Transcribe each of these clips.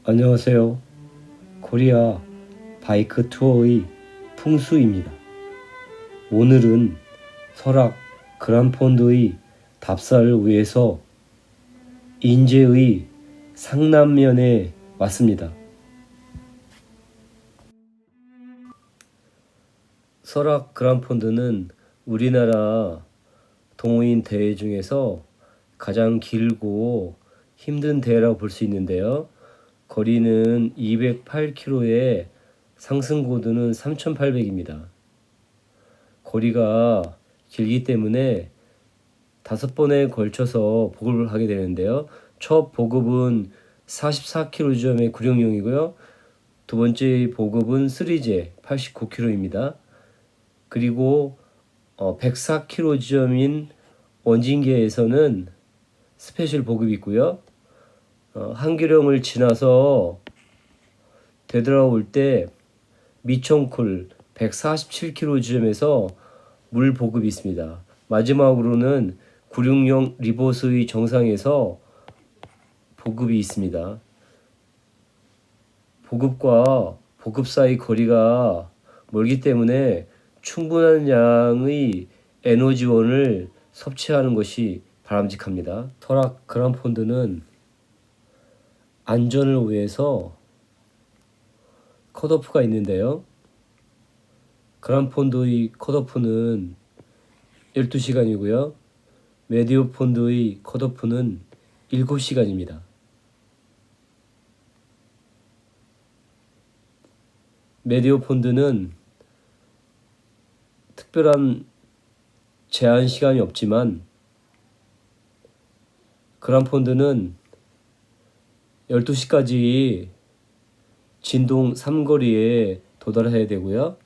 안녕하세요. 코리아 바이크 투어의 풍수입니다. 오늘은 설악 그란폰드의 답사를 위해서 인제의 상남면에 왔습니다. 설악 그란폰드는 우리나라 동호인 대회 중에서 가장 길고 힘든 대회라고 볼 수 있는데요. 거리는 208km에 상승고도는 3800입니다. 거리가 길기 때문에 5번에 걸쳐서 보급을 하게 되는데요. 첫 보급은 44km 지점의 구룡령이고요. 두 번째 보급은 3제 89km입니다. 그리고 104km 지점인 원진계에서는 스페셜 보급이 있고요. 한계령을 지나서 되돌아올 때 미천쿨 147km 지점에서 물 보급이 있습니다. 마지막으로는 960 리버스의 정상에서 보급이 있습니다. 보급과 보급 사이 거리가 멀기 때문에 충분한 양의 에너지원을 섭취하는 것이 바람직합니다. 설악 그란폰드는 안전을 위해서 컷오프가 있는데요. 그란폰드의 컷오프는 12시간이고요. 메디오폰드의 컷오프는 7시간입니다. 메디오폰드는 특별한 제한 시간이 없지만 그란폰드는 12시까지 진동 3거리에 도달해야 되고요.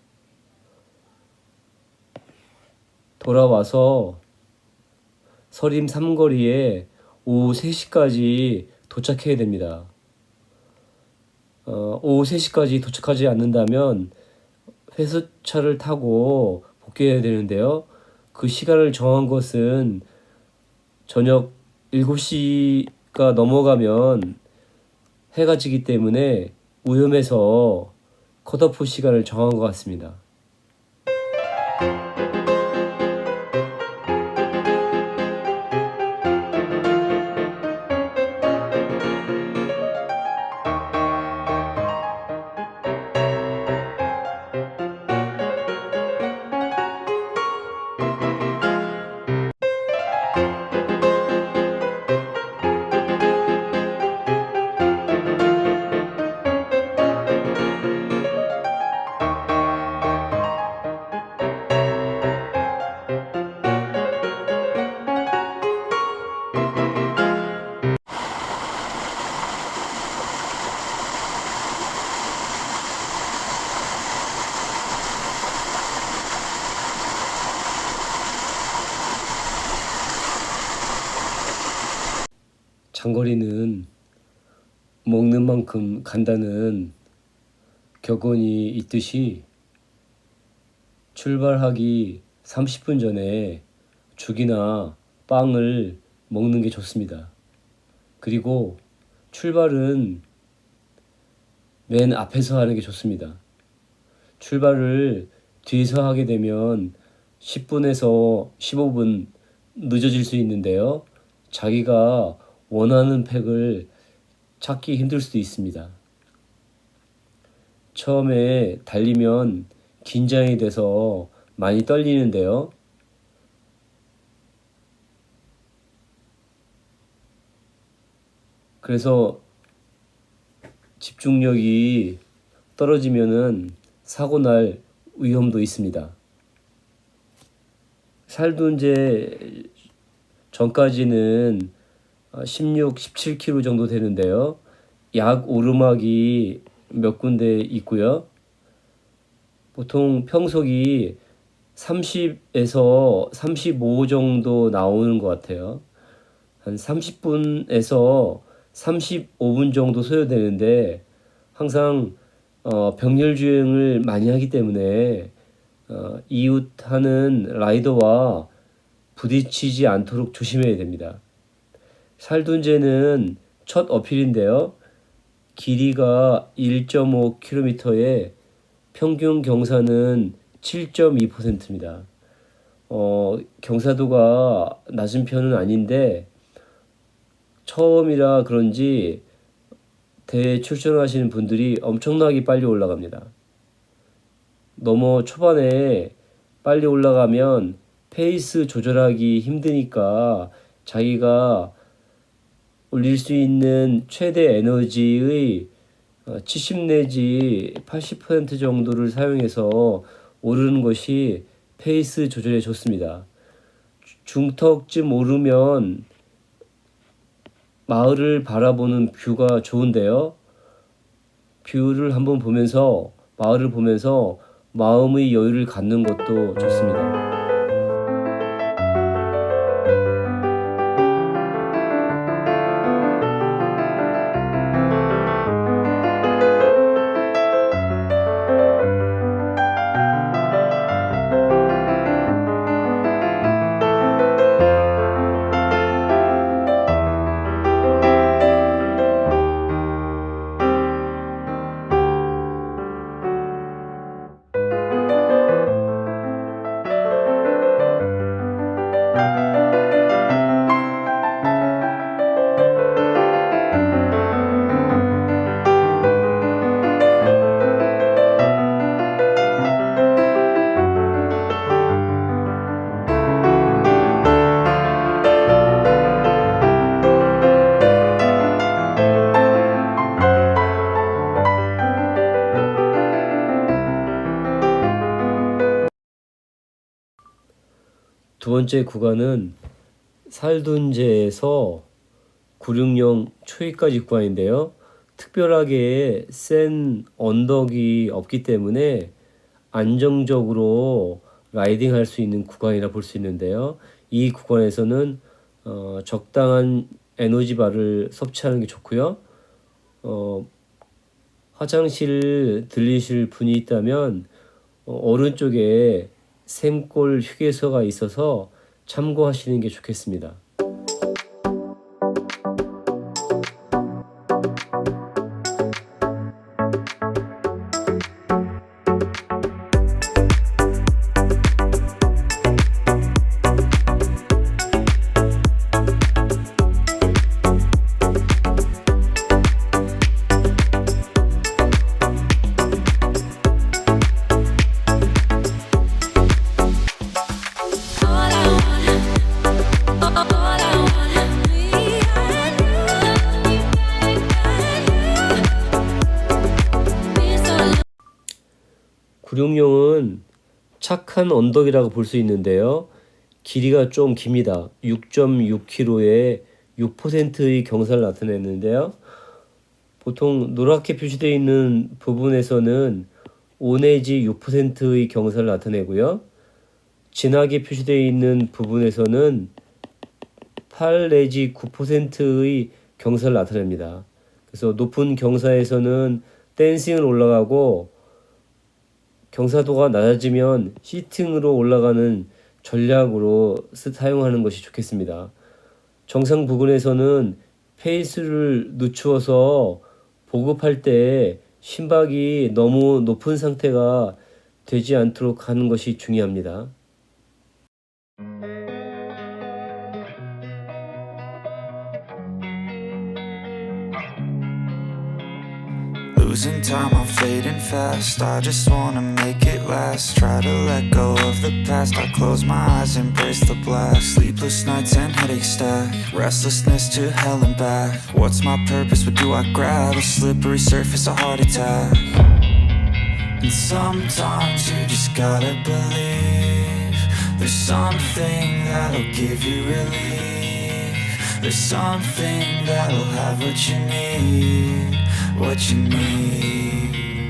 돌아와서 서림 3거리에 오후 3시까지 도착해야 됩니다. 오후 3시까지 도착하지 않는다면 회수차를 타고 복귀해야 되는데요. 그 시간을 정한 것은 저녁 7시가 넘어가면 해가 지기 때문에 위험해서 컷오프 시간을 정한 것 같습니다. 장거리는 먹는 만큼 간다는 격언이 있듯이 출발하기 30분 전에 죽이나 빵을 먹는 게 좋습니다. 그리고 출발은 맨 앞에서 하는 게 좋습니다. 출발을 뒤에서 하게 되면 10분에서 15분 늦어질 수 있는데요. 자기가 원하는 팩을 찾기 힘들 수도 있습니다. 처음에 달리면 긴장이 돼서 많이 떨리는데요. 그래서 집중력이 떨어지면은 사고 날 위험도 있습니다. 살둔제 전까지는 16, 17km 정도 되는데요. 약 오르막이 몇 군데 있고요. 보통 평속이 30에서 35 정도 나오는 것 같아요. 한 30분에서 35분 정도 소요되는데 항상 병렬 주행을 많이 하기 때문에 이웃하는 라이더와 부딪히지 않도록 조심해야 됩니다. 살둔제는 첫 어필인데요. 길이가 1.5km에 평균 경사는 7.2%입니다. 경사도가 낮은 편은 아닌데 처음이라 그런지 대회 출전하시는 분들이 엄청나게 빨리 올라갑니다. 너무 초반에 빨리 올라가면 페이스 조절하기 힘드니까 자기가 올릴 수 있는 최대 에너지의 70 내지 80% 정도를 사용해서 오르는 것이 페이스 조절에 좋습니다. 중턱쯤 오르면 마을을 바라보는 뷰가 좋은데요. 뷰를 한번 보면서 마을을 보면서 마음의 여유를 갖는 것도 좋습니다. 두 번째 구간은 살둔제에서 960 초입까지 구간인데요. 특별하게 센 언덕이 없기 때문에 안정적으로 라이딩할 수 있는 구간이라 볼 수 있는데요. 이 구간에서는 적당한 에너지바를 섭취하는 게 좋고요. 화장실 들리실 분이 있다면 오른쪽에 샘골 휴게소가 있어서 참고하시는 게 좋겠습니다. 구룡령은 착한 언덕이라고 볼 수 있는데요. 길이가 좀 깁니다. 6.6km에 6%의 경사를 나타내는데요. 보통 노랗게 표시되어 있는 부분에서는 5 내지 6%의 경사를 나타내고요. 진하게 표시되어 있는 부분에서는 8 내지 9%의 경사를 나타냅니다. 그래서 높은 경사에서는 댄싱을 올라가고 경사도가 낮아지면 시팅으로 올라가는 전략으로 사용하는 것이 좋겠습니다. 정상 부근에서는 페이스를 늦추어서 보급할 때 심박이 너무 높은 상태가 되지 않도록 하는 것이 중요합니다. Losing time, I'm fading fast. I just wanna make it last. Try to let go of the past. I close my eyes, embrace the blast. Sleepless nights and headaches stack. Restlessness to hell and back. What's my purpose? What do I grab? A slippery surface, a heart attack. And sometimes you just gotta believe there's something that'll give you relief. There's something that'll have what you need. What you need.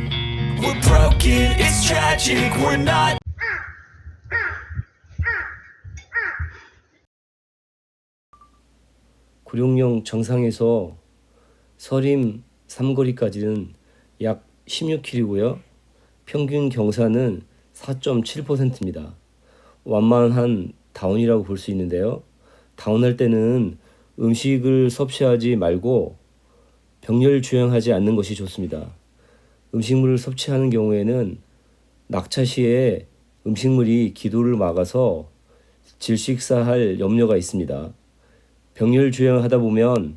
We're broken, it's tragic, we're not. 구룡령 정상에서 서림 삼거리까지는 약 16km고요. 평균 경사는 4.7%입니다. 완만한 다운이라고 볼 수 있는데요. 다운할 때는 음식을 섭취하지 말고 병렬 주행하지 않는 것이 좋습니다. 음식물을 섭취하는 경우에는 낙차 시에 음식물이 기도를 막아서 질식사할 염려가 있습니다. 병렬 주행하다 보면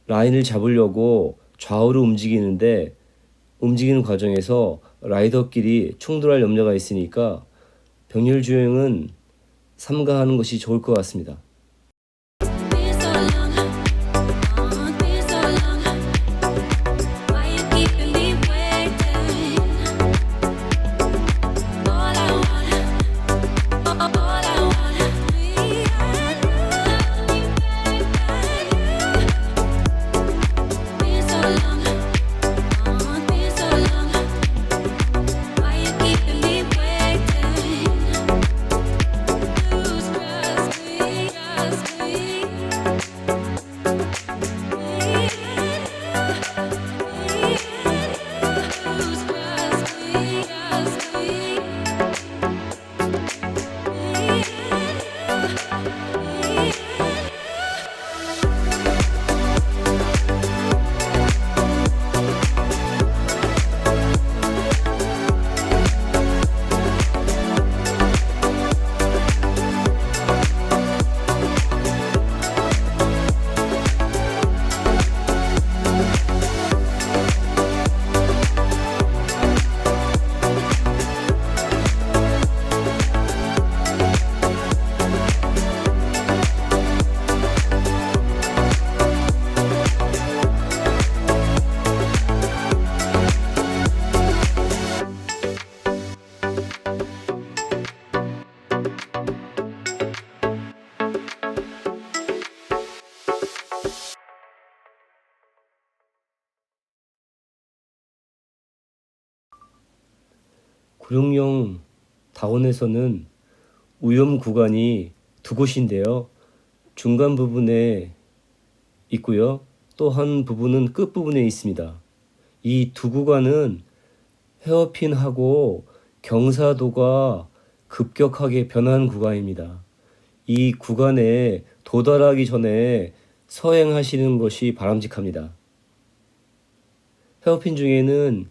라인을 잡으려고 좌우로 움직이는데 움직이는 과정에서 라이더끼리 충돌할 염려가 있으니까 병렬 주행은 삼가하는 것이 좋을 것 같습니다. Been so long, been so long. Why you keeping me waiting? All I want, all I want, me and you, Been so long, been so long. Why you keeping me waiting? Lose trust me, trust me. Lose trust me, trust me. 구룡령 다원에서는 위험 구간이 두 곳인데요. 중간 부분에 있고요. 또 한 부분은 끝 부분에 있습니다. 이 두 구간은 헤어핀하고 경사도가 급격하게 변한 구간입니다. 이 구간에 도달하기 전에 서행하시는 것이 바람직합니다. 헤어핀 중에는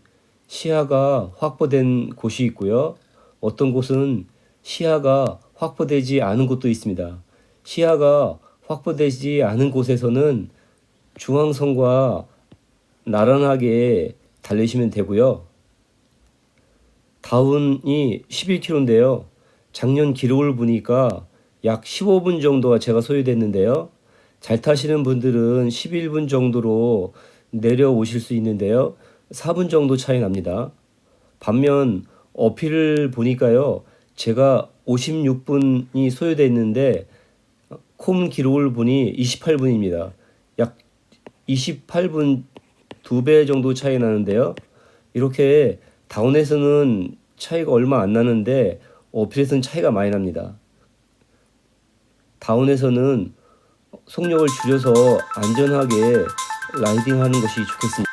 시야가 확보된 곳이 있고요. 어떤 곳은 시야가 확보되지 않은 곳도 있습니다. 시야가 확보되지 않은 곳에서는 중앙선과 나란하게 달리시면 되고요. 다운이 11km인데요. 작년 기록을 보니까 약 15분 정도가 제가 소요됐는데요. 잘 타시는 분들은 11분 정도로 내려오실 수 있는데요. 4분 정도 차이 납니다. 반면 어필을 보니까요. 제가 56분이 소요됐는데 콤 기록을 보니 28분입니다. 약 28분 2배 정도 차이 나는데요. 이렇게 다운에서는 차이가 얼마 안 나는데 어필에서는 차이가 많이 납니다. 다운에서는 속력을 줄여서 안전하게 라이딩하는 것이 좋겠습니다.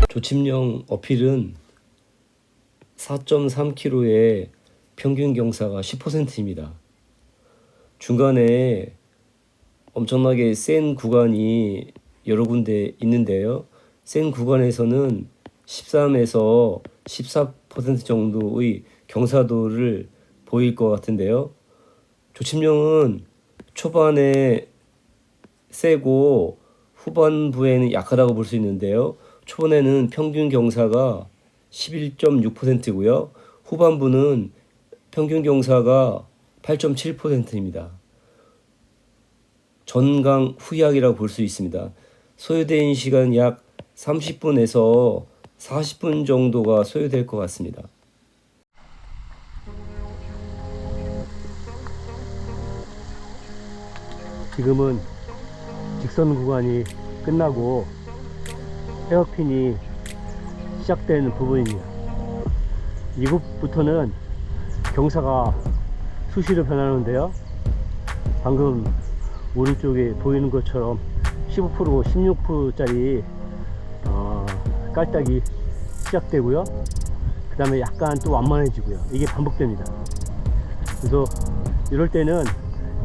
조침령 어필은 4.3km의 평균 경사가 10%입니다. 중간에 엄청나게 센 구간이 여러 군데 있는데요. 센 구간에서는 13에서 14% 정도의 경사도를 보일 것 같은데요. 조침령은 초반에 세고 후반부에는 약하다고 볼 수 있는데요. 초반에는 평균 경사가 11.6%고요. 후반부는 평균 경사가 8.7%입니다. 전강 후약이라고 볼 수 있습니다. 소요된 시간 약 30분에서 40분 정도가 소요될 것 같습니다. 지금은 직선 구간이 끝나고 헤어핀이 시작되는 부분입니다. 이곳부터는 경사가 수시로 변하는데요. 방금 오른쪽에 보이는 것처럼 15%, 16%짜리 깔딱이 시작되고요. 그 다음에 약간 또 완만해지고요. 이게 반복됩니다. 그래서 이럴 때는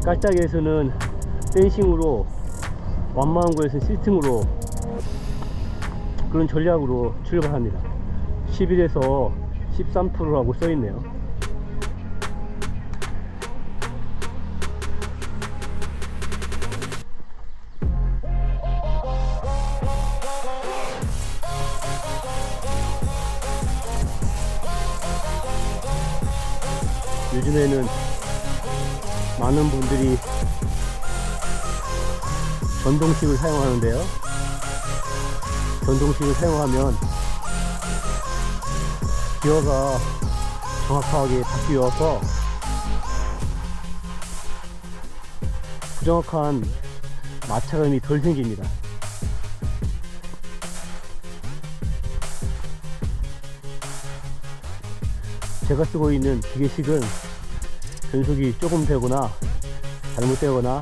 깔딱이에서는 댄싱으로, 완만한 거에서는 시팅으로, 그런 전략으로 출발합니다. 11에서 13%라고 써있네요. 요즘에는 많은 분들이 전동식을 사용하는데요. 전동식을 사용하면 기어가 정확하게 바뀌어서 부정확한 마찰음이 덜 생깁니다. 제가 쓰고 있는 기계식은 변속이 조금 되거나 잘못되거나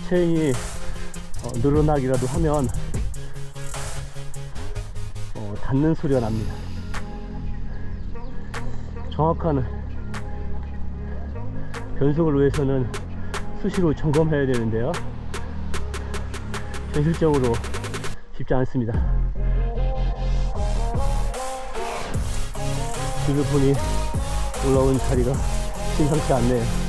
체인이 늘어나기라도 하면 닿는 소리가 납니다. 정확한 변속을 위해서는 수시로 점검해야 되는데요. 현실적으로 쉽지 않습니다. 지그폰이 올라온 자리가 심상치 않네요.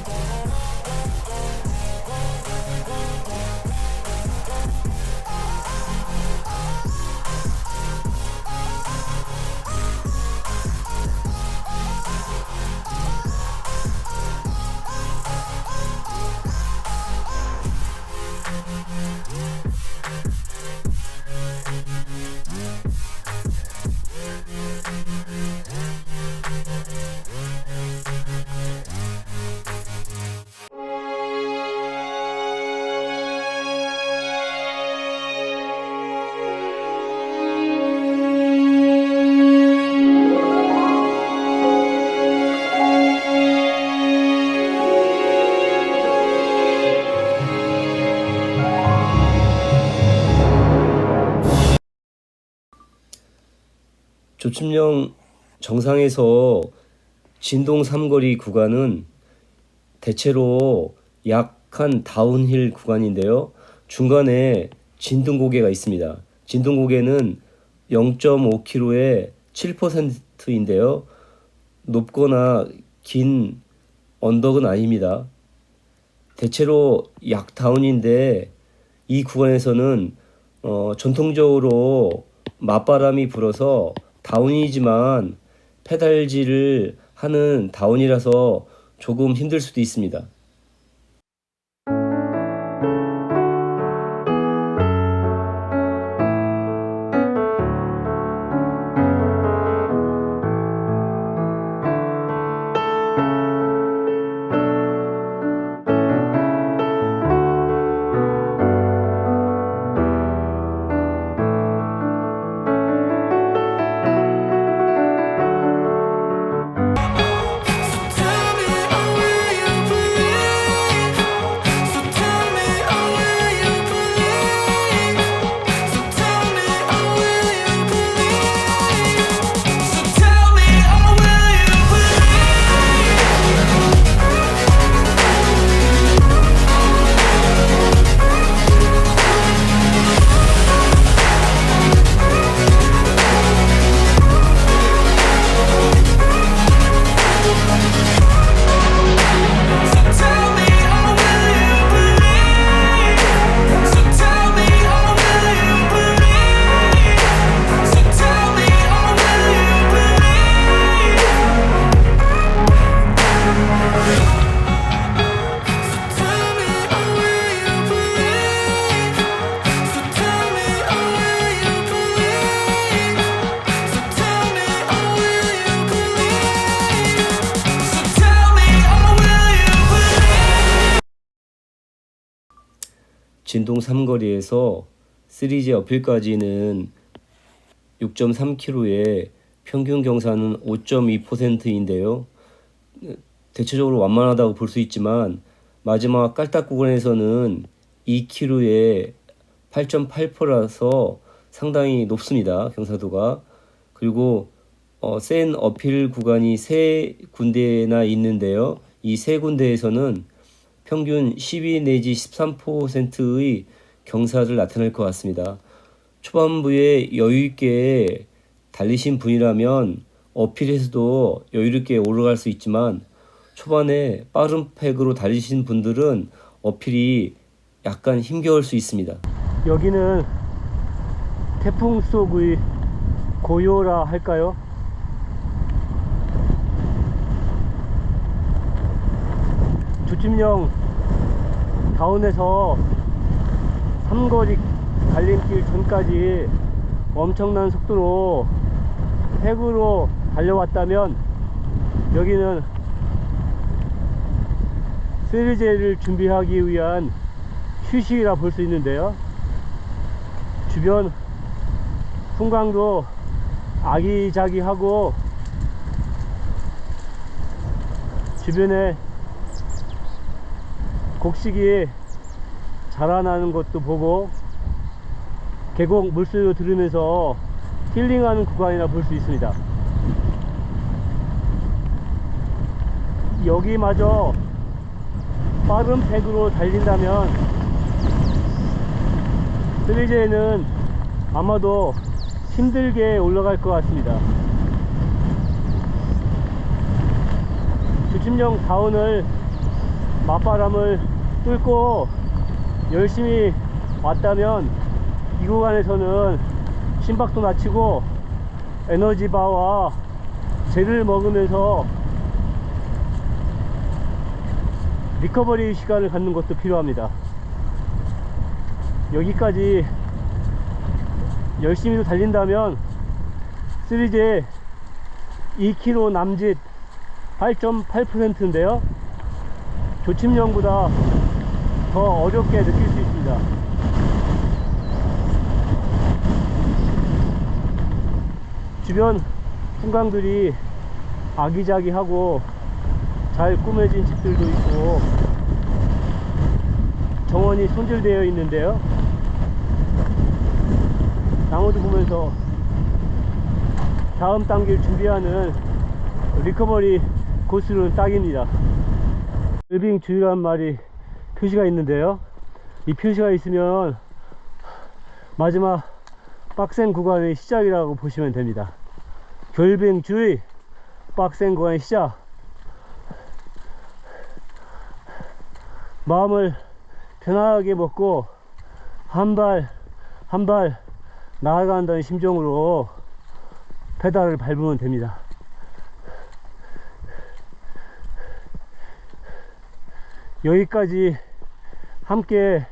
조춤령 정상에서 진동 삼거리 구간은 대체로 약한 다운힐 구간인데요. 중간에 진동고개가 있습니다. 진동고개는 0.5km에 7%인데요. 높거나 긴 언덕은 아닙니다. 대체로 약다운인데 이 구간에서는 전통적으로 맞바람이 불어서 다운이지만 페달질을 하는 다운이라서 조금 힘들 수도 있습니다. Tell me, oh, will you believe 진동 삼거리에서 3J 어필까지는 6.3km에 평균 경사는 5.2%인데요. 대체적으로 완만하다고 볼 수 있지만 마지막 깔딱 구간에서는 2km에 8.8%라서 상당히 높습니다. 경사도가. 그리고 센 어필 구간이 3군데나 있는데요. 이 3군데에서는 평균 12 내지 13%의 경사를 나타낼 것 같습니다. 초반부에 여유있게 달리신 분이라면 어필에서도 여유있게 올라갈 수 있지만 초반에 빠른 팩으로 달리신 분들은 어필이 약간 힘겨울 수 있습니다. 여기는 태풍 속의 고요라 할까요? 조침령 다운에서 삼거리 갈림길 전까지 엄청난 속도로 팩으로 달려왔다면 여기는 3J를 준비하기 위한 휴식이라 볼 수 있는데요. 주변 풍광도 아기자기하고 주변에 곡식이 자라나는 것도 보고 계곡 물소리도 들으면서 힐링하는 구간이라 볼 수 있습니다. 여기마저 빠른 팩으로 달린다면 3J는 아마도 힘들게 올라갈 것 같습니다. 조침령 다운을 맞바람을 뚫고 열심히 왔다면 이 구간에서는 심박도 낮추고 에너지바와 젤을 먹으면서 리커버리 시간을 갖는 것도 필요합니다. 여기까지 열심히 달린다면 3J 2km 남짓 8.8%인데요 조침령보다 더 어렵게 느낄 수 있습니다. 주변 풍광들이 아기자기하고 잘 꾸며진 집들도 있고 정원이 손질되어 있는데요, 나무도 보면서 다음 단계를 준비하는 리커버리 코스로는 딱입니다. 웰빙 주의란 말이 표시가 있는데요, 이 표시가 있으면 마지막 빡센 구간의 시작이라고 보시면 됩니다. 결빙 주의, 빡센 구간의 시작. 마음을 편하게 먹고 한 발 한 발 나아간다는 심정으로 페달을 밟으면 됩니다. 여기까지 함께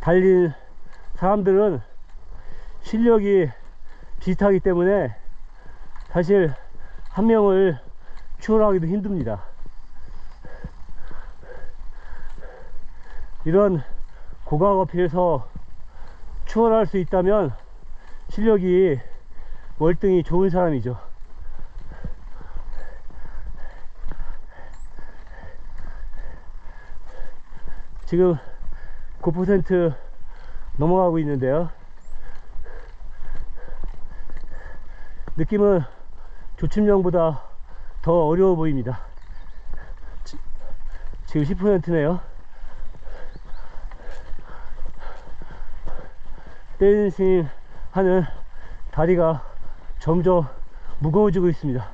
달린 사람들은 실력이 비슷하기 때문에 사실 한 명을 추월하기도 힘듭니다. 이런 고각 어필에서 추월할 수 있다면 실력이 월등히 좋은 사람이죠. 지금 9% 넘어가고 있는데요, 느낌은 조침령보다 더 어려워 보입니다. 지금 10%네요 댄싱 하는 다리가 점점 무거워지고 있습니다.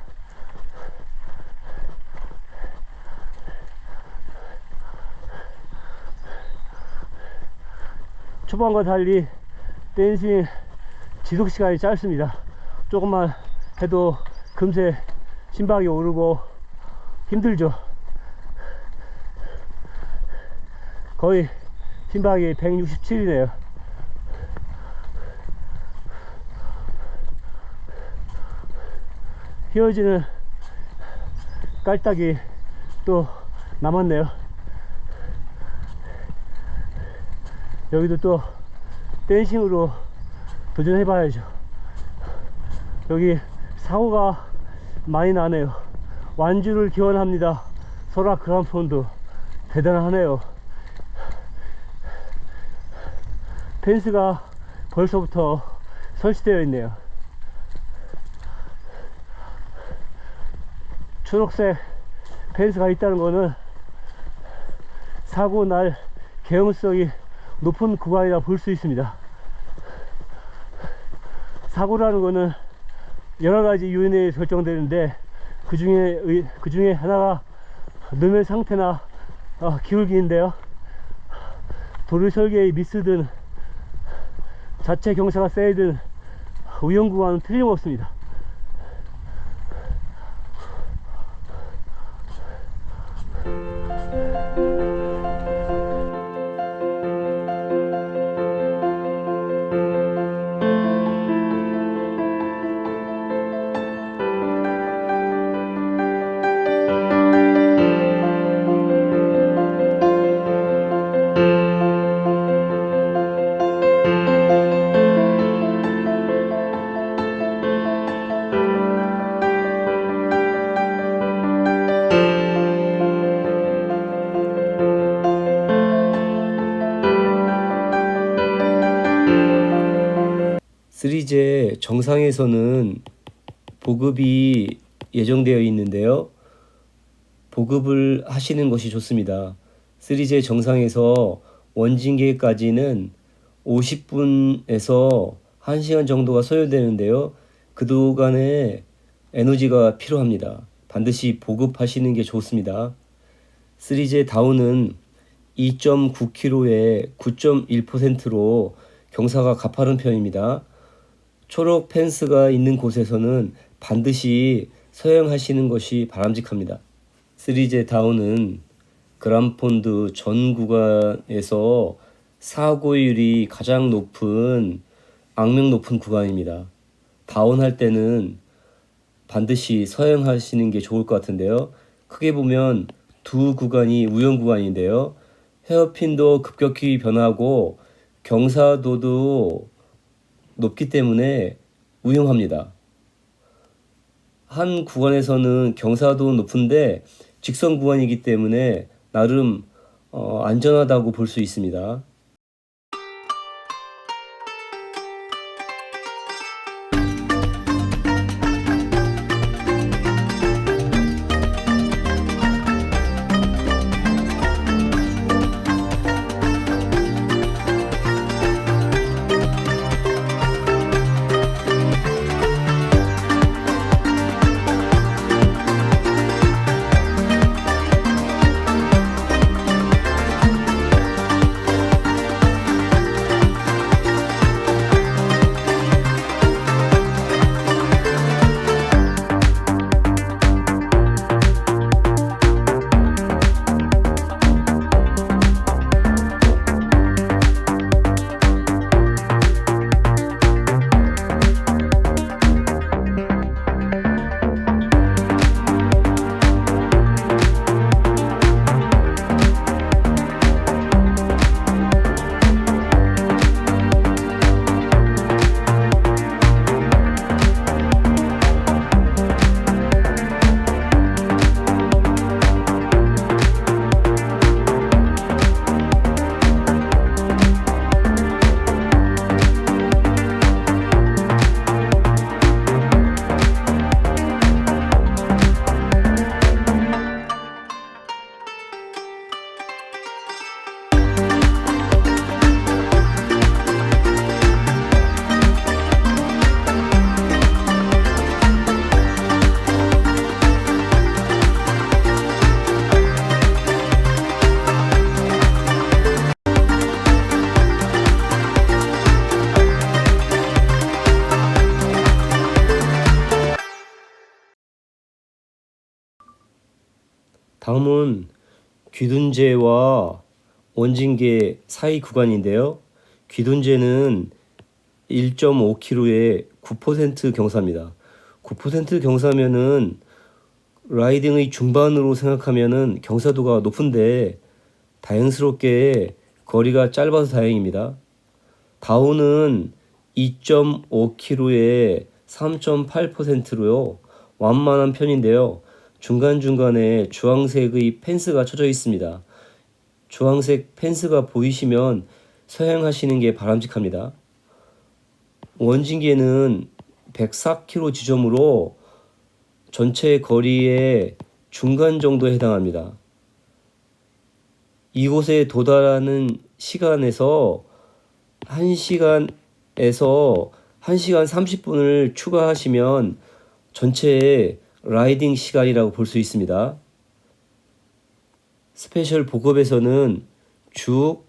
초반과 달리 댄싱 지속 시간이 짧습니다. 조금만 해도 금세 심박이 오르고 힘들죠. 거의 심박이 167이네요 휘어지는 깔딱이 또 남았네요. 여기도 또 댄싱으로 도전해 봐야죠. 여기 사고가 많이 나네요. 완주를 기원합니다. 소라 그란폰드 대단하네요. 펜스가 벌써부터 설치되어 있네요. 초록색 펜스가 있다는 거는 사고 날 개연성이 높은 구간이라 볼 수 있습니다. 사고라는 거는 여러 가지 요인에 의해 결정되는데 그 중에 하나가 노면 상태나 기울기인데요. 도로 설계의 미스든 자체 경사가 세이든 위험 구간은 틀림없습니다. 시리제 정상에서는 보급이 예정되어 있는데요. 보급을 하시는 것이 좋습니다. 시리제 정상에서 원징계까지는 50분에서 1시간 정도가 소요되는데요. 그 동안에 에너지가 필요합니다. 반드시 보급하시는 게 좋습니다. 시리제 다운은 2.9km에 9.1%로 경사가 가파른 편입니다. 초록 펜스가 있는 곳에서는 반드시 서행하시는 것이 바람직합니다. 시리제 다운은 그란폰드 전 구간에서 사고율이 가장 높은 악명 높은 구간입니다. 다운할 때는 반드시 서행하시는 게 좋을 것 같은데요. 크게 보면 두 구간이 우연 구간인데요. 헤어핀도 급격히 변하고 경사도도 높기 때문에 위험합니다. 한 구간에서는 경사도 높은데 직선 구간이기 때문에 나름 안전하다고 볼 수 있습니다. 다음은 귀둔제와 원징계 사이 구간인데요. 귀둔제는 1.5km에 9% 경사입니다. 9% 경사면은 라이딩의 중반으로 생각하면은 경사도가 높은데 다행스럽게 거리가 짧아서 다행입니다. 다운은 2.5km에 3.8%로요. 완만한 편인데요. 중간중간에 주황색의 펜스가 쳐져 있습니다. 주황색 펜스가 보이시면 서행하시는 게 바람직합니다. 원진계는 104km 지점으로 전체 거리의 중간 정도에 해당합니다. 이곳에 도달하는 시간에서 1시간에서 1시간 30분을 추가하시면 전체 라이딩 시간이라고 볼 수 있습니다. 스페셜 보급에서는 죽,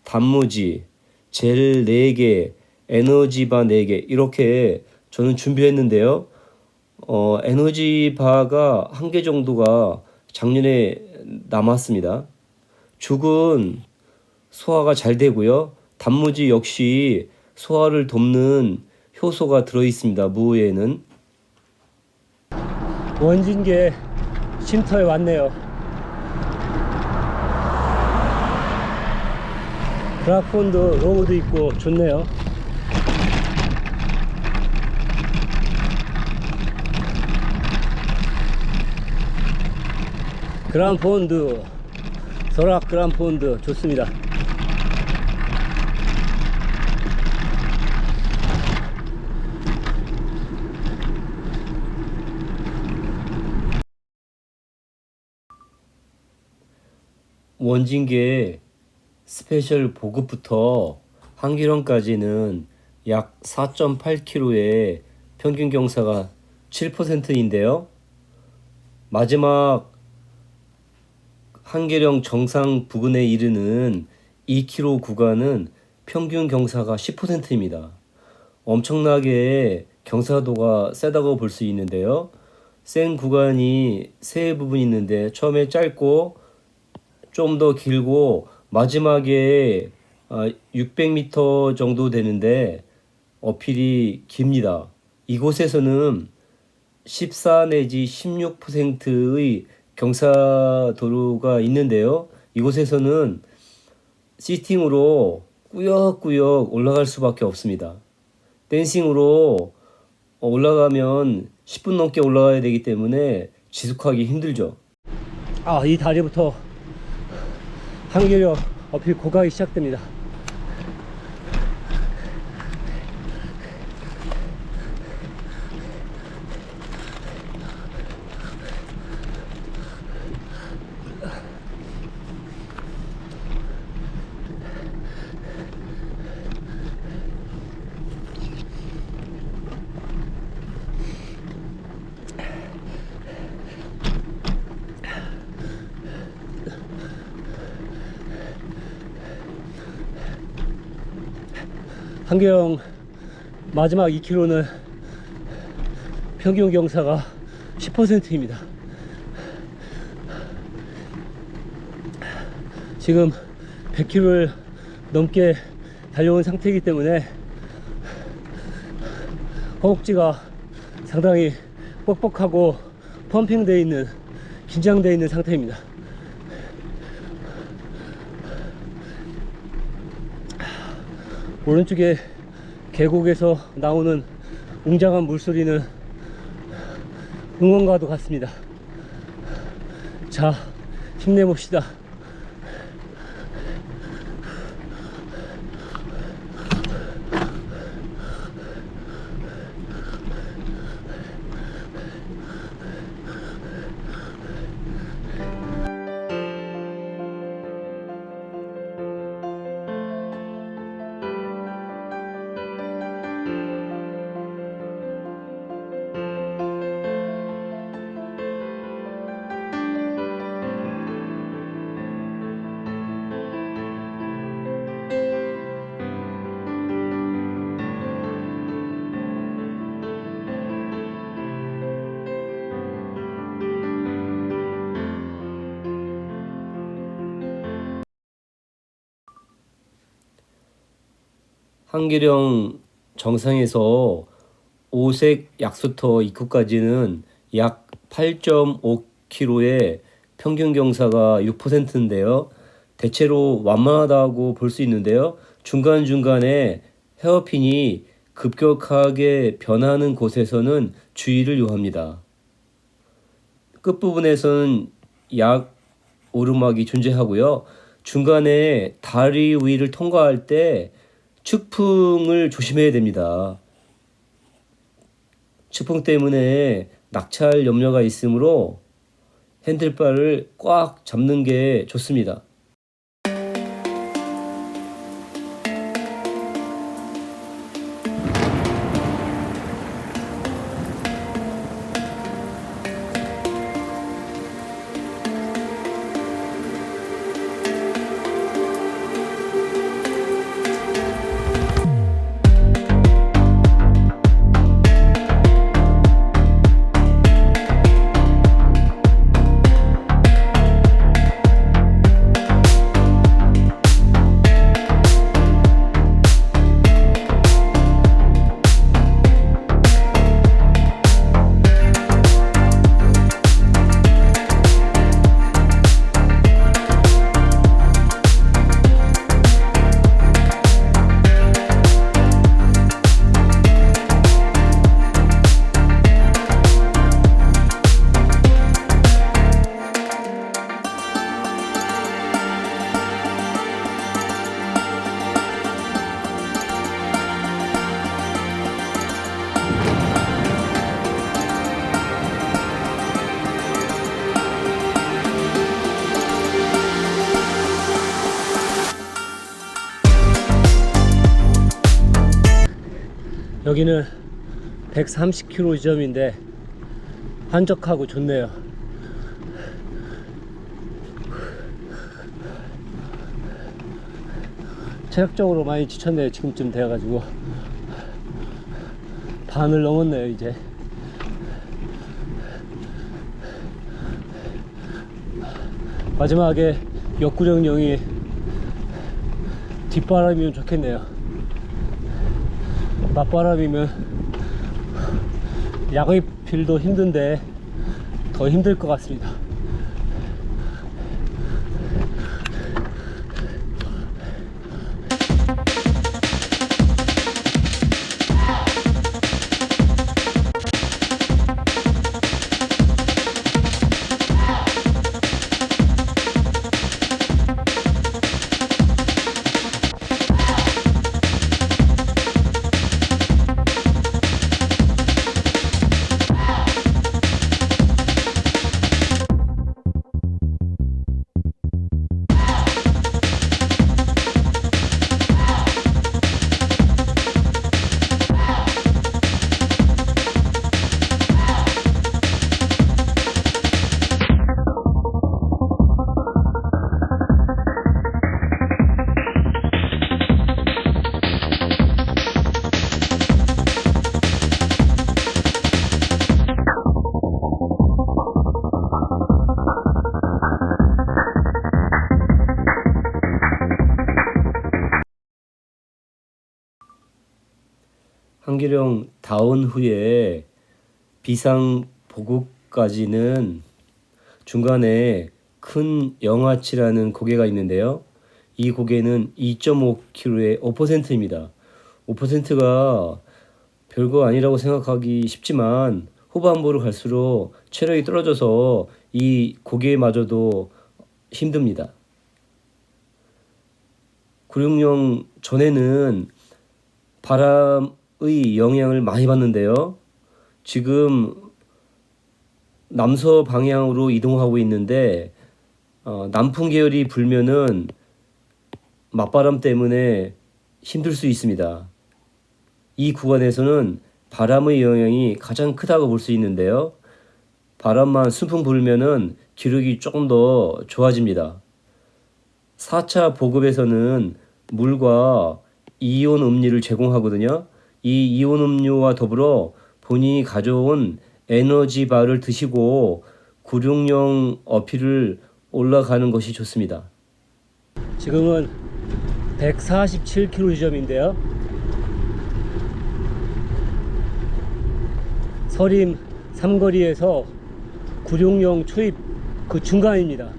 단무지, 젤 4개, 에너지바 4개 이렇게 저는 준비했는데요. 에너지바가 1개 정도가 작년에 남았습니다. 죽은 소화가 잘 되고요. 단무지 역시 소화를 돕는 효소가 들어있습니다. 무에는. 원진계 쉼터에 왔네요. 브라폰드 로우도 있고 좋네요. 그란폰드, 소락 그란폰드 좋습니다. 원진계 스페셜 보급부터 한길원까지는 약 4.8km의 평균 경사가 7%인데요. 마지막 한계령 정상 부근에 이르는 2km 구간은 평균 경사가 10%입니다. 엄청나게 경사도가 세다고 볼 수 있는데요. 센 구간이 세 부분이 있는데 처음에 짧고 좀 더 길고 마지막에 600m 정도 되는데 어필이 깁니다. 이곳에서는 14 내지 16%의 경사도로가 있는데요. 이곳에서는 시팅으로 꾸역꾸역 올라갈 수밖에 없습니다. 댄싱으로 올라가면 10분 넘게 올라가야 되기 때문에 지속하기 힘들죠. 이 다리부터 한계령 어필 고각이 시작됩니다. 한계령 마지막 2km는 평균 경사가 10%입니다. 지금 100km를 넘게 달려온 상태이기 때문에 허벅지가 상당히 뻑뻑하고 펌핑되어 있는, 긴장되어 있는 상태입니다. 오른쪽에 계곡에서 나오는 웅장한 물소리는 응원가도 같습니다. 자, 힘내봅시다. 한계령 정상에서 오색 약수터 입구까지는 약 8.5km의 평균 경사가 6%인데요. 대체로 완만하다고 볼 수 있는데요. 중간중간에 헤어핀이 급격하게 변하는 곳에서는 주의를 요합니다. 끝부분에서는 약 오르막이 존재하고요. 중간에 다리 위를 통과할 때 측풍을 조심해야 됩니다. 측풍 때문에 낙찰 염려가 있으므로 핸들바를 꽉 잡는 게 좋습니다. 여기는 130km 지점인데 한적하고 좋네요. 체력적으로 많이 지쳤네요. 지금쯤 돼가지고 반을 넘었네요. 이제 마지막에 역구정령이 뒷바람이면 좋겠네요. 맞바람이면 야구필도 힘든데 더 힘들 것 같습니다. 한계령 다운 후에 비상 보급까지는 중간에 큰 영하치라는 고개가 있는데요. 이 고개는 2.5km의 5%입니다. 5%가 별거 아니라고 생각하기 쉽지만 후반부로 갈수록 체력이 떨어져서 이 고개마저도 힘듭니다. 구룡령 전에는 바람의 영향을 많이 받는데요. 지금 남서 방향으로 이동하고 있는데 남풍 계열이 불면은 맞바람 때문에 힘들 수 있습니다. 이 구간에서는 바람의 영향이 가장 크다고 볼 수 있는데요. 바람만 순풍 불면은 기록이 조금 더 좋아집니다. 4차 보급에서는 물과 이온 음료를 제공하거든요. 이 이온 음료와 더불어 본인이 가져온 에너지바를 드시고 구룡령 어필을 올라가는 것이 좋습니다. 지금은 147km 지점인데요. 서림 삼거리에서 구룡령 초입 그 중간입니다.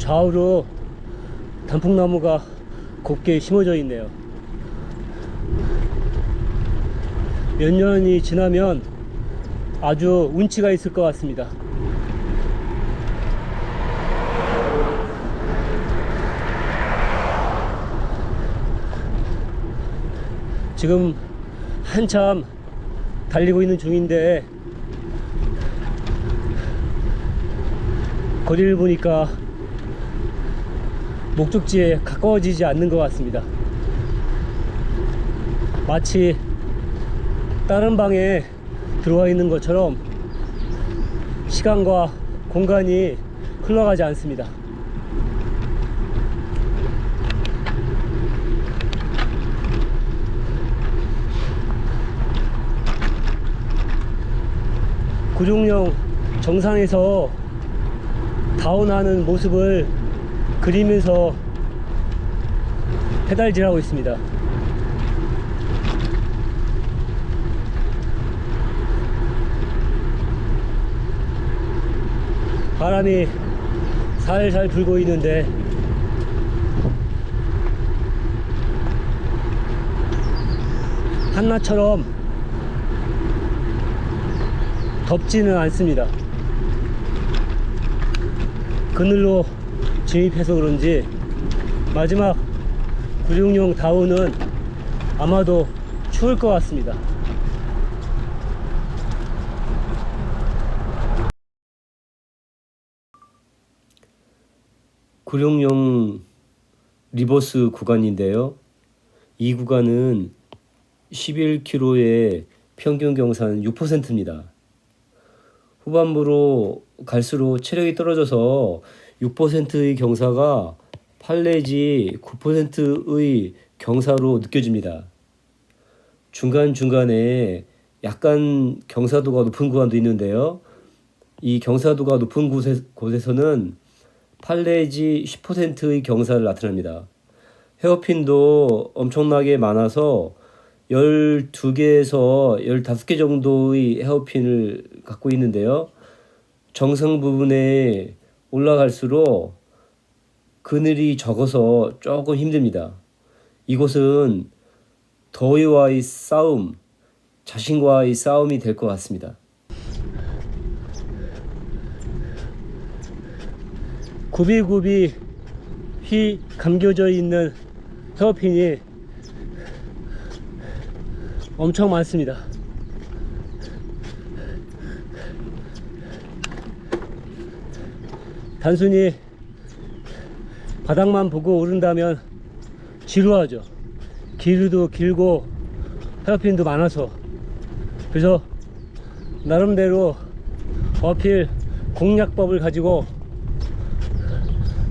좌우로 단풍나무가 곱게 심어져 있네요. 몇 년이 지나면 아주 운치가 있을 것 같습니다. 지금 한참 달리고 있는 중인데 거리를 보니까 목적지에 가까워지지 않는 것 같습니다. 마치 다른 방에 들어와 있는 것처럼 시간과 공간이 흘러가지 않습니다. 구룡령 정상에서 다운하는 모습을 그리면서 페달질하고 있습니다. 바람이 살살 불고 있는데 한낮처럼 덥지는 않습니다. 그늘로 진입해서 그런지 마지막 구룡령 다운은 아마도 추울 것 같습니다. 구룡령 리버스 구간인데요. 이 구간은 11km의 평균 경사는 6%입니다. 후반부로 갈수록 체력이 떨어져서 6%의 경사가 8 내지 9%의 경사로 느껴집니다. 중간중간에 약간 경사도가 높은 구간도 있는데요. 이 경사도가 높은 곳에서는 8 내지 10%의 경사를 나타냅니다. 헤어핀도 엄청나게 많아서 12개에서 15개 정도의 헤어핀을 갖고 있는데요. 정상 부분에 올라갈수록 그늘이 적어서 조금 힘듭니다. 이곳은 더위와의 싸움, 자신과의 싸움이 될 것 같습니다. 굽이굽이 휘 감겨져 있는 헤어핀이 엄청 많습니다. 단순히 바닥만 보고 오른다면 지루하죠. 길이도 길고 헤어핀도 많아서. 그래서 나름대로 어필 공략법을 가지고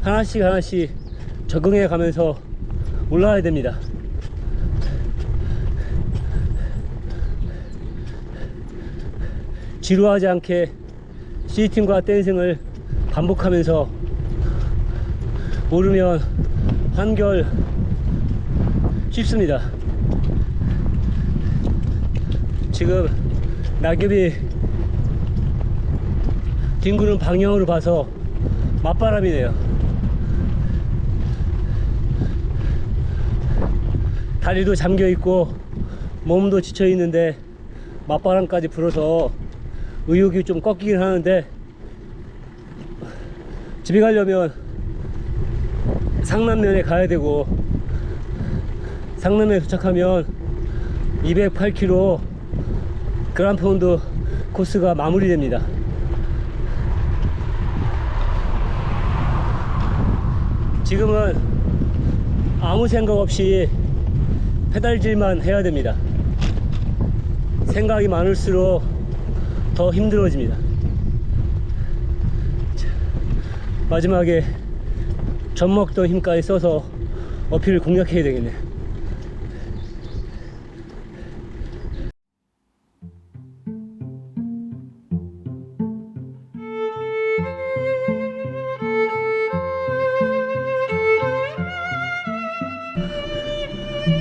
하나씩 하나씩 적응해 가면서 올라가야 됩니다. 지루하지 않게 시팅과 댄싱을 반복하면서 오르면 한결 쉽습니다. 지금 낙엽이 뒹구는 방향으로 봐서 맞바람이네요. 다리도 잠겨 있고 몸도 지쳐 있는데 맞바람까지 불어서 의욕이 좀 꺾이긴 하는데, 집에 가려면 상남면에 가야 되고 상남면에 도착하면 208km 그란파운드 코스가 마무리됩니다. 지금은 아무 생각 없이 페달질만 해야 됩니다. 생각이 많을수록 더 힘들어집니다. 자, 마지막에 젖먹던 힘까지 써서 어필을 공략해야 되겠네.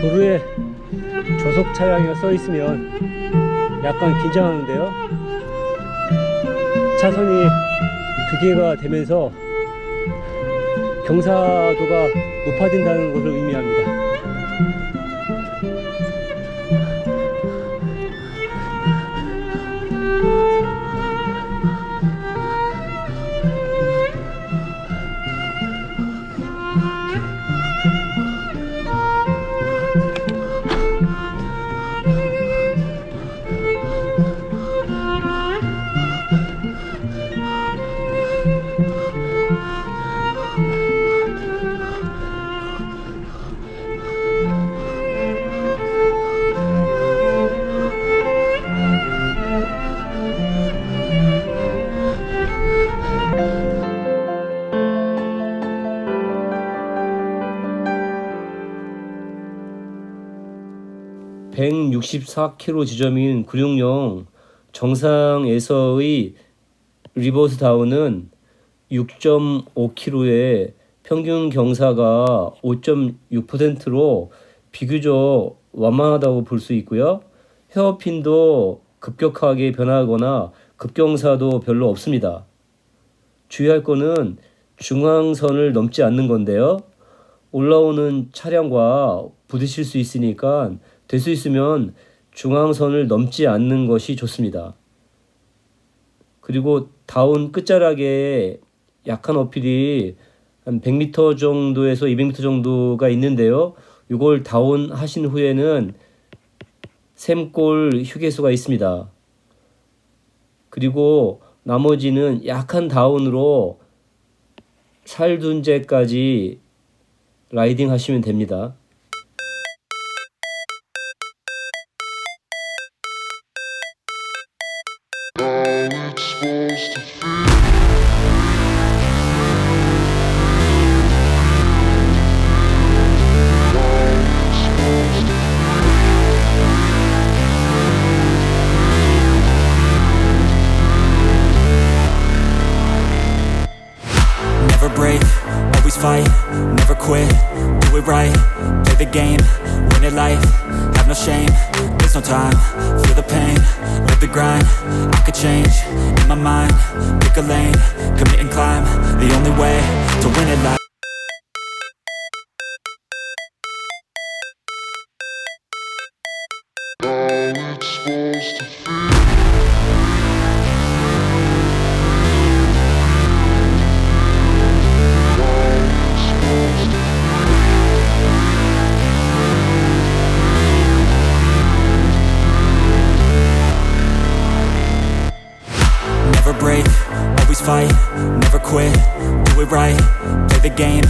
도로에 조속 차량이 써 있으면 약간 긴장하는데요. 차선이 2개가 되면서 경사도가 높아진다는 것을 의미합니다. (164km) 지점인 960 정상에서의 리버스 다운은 6.5km에 평균 경사가 5.6%로 비교적 완만하다고 볼 수 있고요. 헤어핀도 급격하게 변하거나 급경사도 별로 없습니다. 주의할 거는 중앙선을 넘지 않는 건데요. 올라오는 차량과 부딪힐 수 있으니까 될 수 있으면 중앙선을 넘지 않는 것이 좋습니다. 그리고 다운 끝자락에 약한 어필이 한 100m 정도에서 200m 정도가 있는데요. 이걸 다운 하신 후에는 샘골 휴게소가 있습니다. 그리고 나머지는 약한 다운으로 살둔제까지 라이딩 하시면 됩니다. Never break, always fight, never quit, do it right, play the game, win it life, have no shame, there's no time, feel the pain, live the grind, I could change, in my mind, pick a lane, commit and climb, the only way to win it life. Never break, always fight, never quit, do it right, play the game,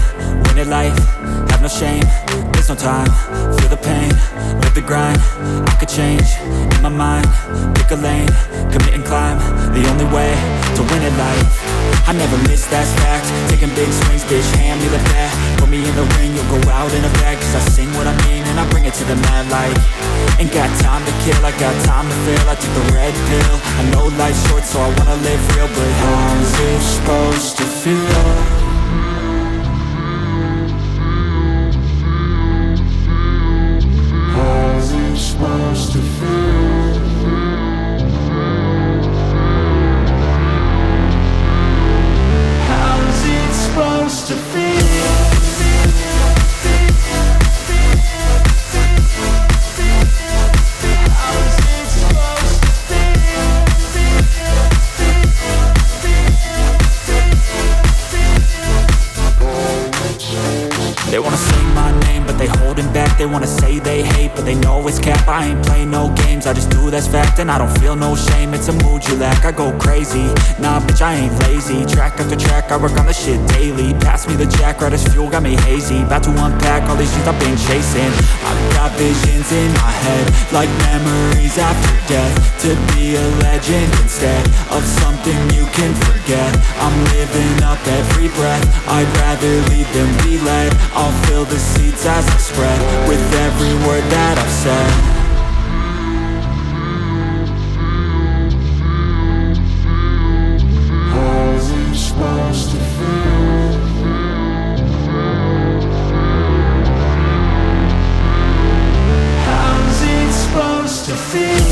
win it life, have no shame, there's no time, feel the pain, live the grind, I could change, in my mind, pick a lane, commit and climb, the only way to win it life. I never miss, that's fact, taking big swings, bitch, hand me the bat, put me in the ring, you'll go out in a bag, cause I sing what I mean and I bring it to the mad light. Ain't got time to kill, I got time to feel, I took the red pill, I know life's short so I wanna live real, but how's it supposed to feel? Supposed to feel. How's it supposed to feel? How's it supposed to feel? They wanna sing my name, but they holding back. They wanna say they hate, but they know it's cap. I ain't play no games, I just do that's fact. And I don't feel no shame, it's a mood you lack. I go crazy, nah bitch I ain't lazy. Track after track, I work on the shit daily. Pass me the jack, right as fuel, got me hazy. About to unpack all these things I've been chasing. I've got visions in my head, like memories after death. To be a legend instead of something you can forget. I'm living up every breath, I'd rather lead than be led. I'll fill the seats as I spread, with every word that I've said. How's it supposed to feel? How's it supposed to feel?